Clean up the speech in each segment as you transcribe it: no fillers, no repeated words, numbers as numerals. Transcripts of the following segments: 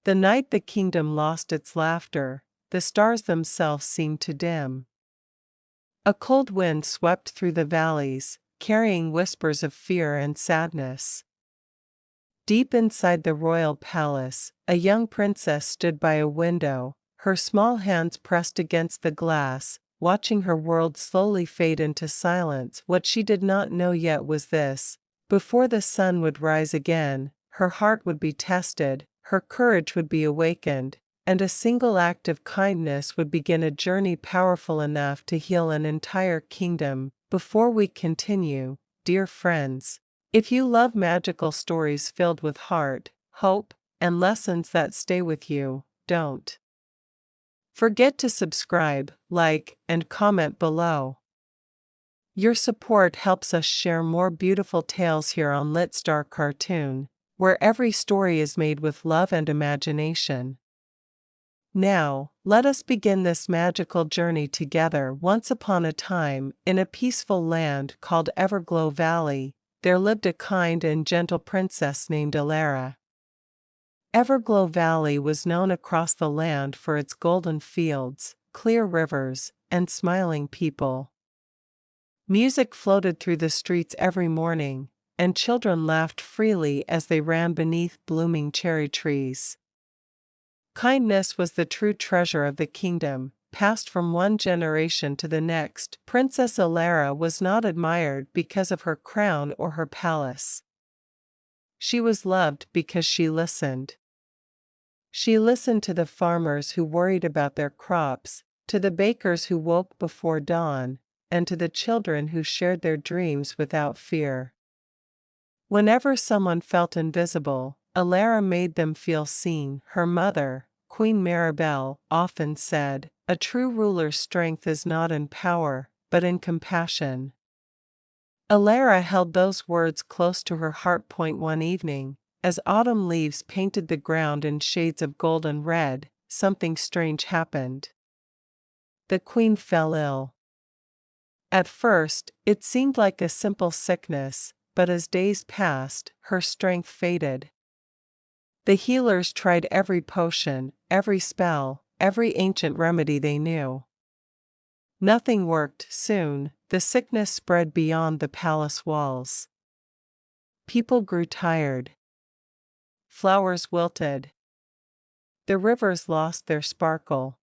The night the kingdom lost its laughter, the stars themselves seemed to dim. A cold wind swept through the valleys, carrying whispers of fear and sadness. Deep inside the royal palace, a young princess stood by a window, her small hands pressed against the glass, watching her world slowly fade into silence. What she did not know yet was this: before the sun would rise again, her heart would be tested, her courage would be awakened, and a single act of kindness would begin a journey powerful enough to heal an entire kingdom. Before we continue, dear friends, if you love magical stories filled with heart, hope, and lessons that stay with you, don't forget to subscribe, like, and comment below. Your support helps us share more beautiful tales here on Lit Star Cartoon, where every story is made with love and imagination. Now, let us begin this magical journey together. Once upon a time, in a peaceful land called Everglow Valley, there lived a kind and gentle princess named Elara. Everglow Valley was known across the land for its golden fields, clear rivers, and smiling people. Music floated through the streets every morning, and children laughed freely as they ran beneath blooming cherry trees. Kindness was the true treasure of the kingdom, passed from one generation to the next. Princess Elara was not admired because of her crown or her palace. She was loved because she listened. She listened to the farmers who worried about their crops, to the bakers who woke before dawn, and to the children who shared their dreams without fear. Whenever someone felt invisible, Elara made them feel seen. Her mother, Queen Maribel, often said, "A true ruler's strength is not in power, but in compassion." Elara held those words close to her heart. One evening, as autumn leaves painted the ground in shades of gold and red, something strange happened. The queen fell ill. At first, it seemed like a simple sickness, but as days passed, her strength faded. The healers tried every potion, every spell, every ancient remedy they knew. Nothing worked. Soon, the sickness spread beyond the palace walls. People grew tired. Flowers wilted. The rivers lost their sparkle.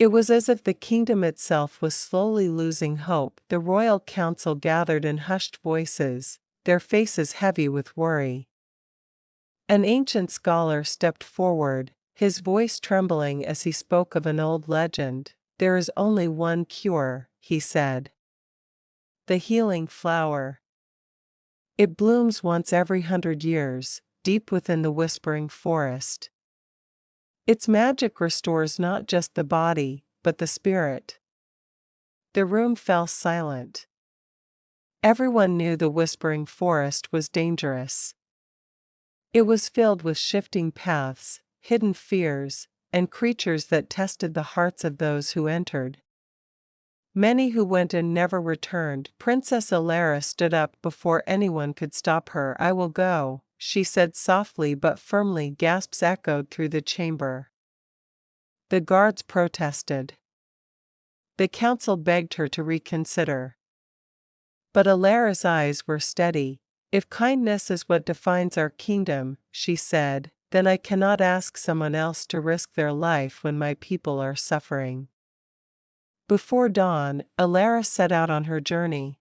It was as if the kingdom itself was slowly losing hope. The royal council gathered in hushed voices, their faces heavy with worry. An ancient scholar stepped forward, his voice trembling as he spoke of an old legend. "There is only one cure," he said. "The healing flower. It blooms once every 100 years, deep within the whispering forest. Its magic restores not just the body, but the spirit." The room fell silent. Everyone knew the whispering forest was dangerous. It was filled with shifting paths, hidden fears, and creatures that tested the hearts of those who entered. Many who went and never returned. Princess Elara stood up before anyone could stop her. "I will go," she said softly but firmly. Gasps echoed through the chamber. The guards protested. The council begged her to reconsider. But Elara's eyes were steady. "If kindness is what defines our kingdom," she said, "then I cannot ask someone else to risk their life when my people are suffering." Before dawn, Elara set out on her journey.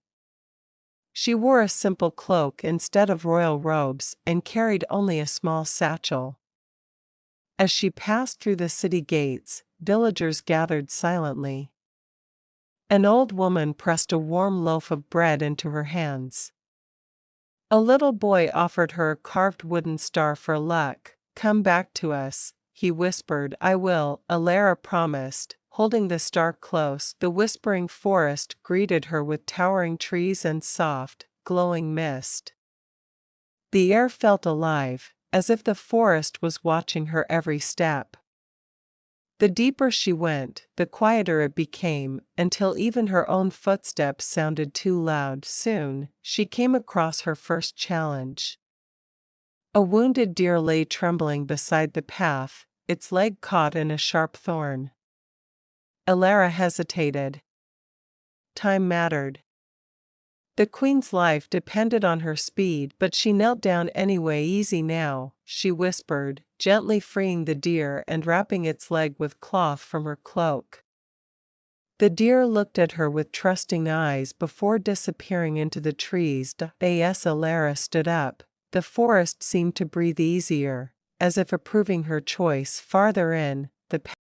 She wore a simple cloak instead of royal robes and carried only a small satchel. As she passed through the city gates, villagers gathered silently. An old woman pressed a warm loaf of bread into her hands. A little boy offered her a carved wooden star for luck. "Come back to us," he whispered. "I will," Elara promised, holding the star close. The whispering forest greeted her with towering trees and soft, glowing mist. The air felt alive, as if the forest was watching her every step. The deeper she went, the quieter it became, until even her own footsteps sounded too loud. Soon, she came across her first challenge. A wounded deer lay trembling beside the path, its leg caught in a sharp thorn. Elara hesitated. Time mattered. The queen's life depended on her speed, but she knelt down anyway. Easy now, she whispered, gently freeing the deer and wrapping its leg with cloth from her cloak. The deer looked at her with trusting eyes before disappearing into the trees. As Elara stood up, the forest seemed to breathe easier, as if approving her choice. Farther in, the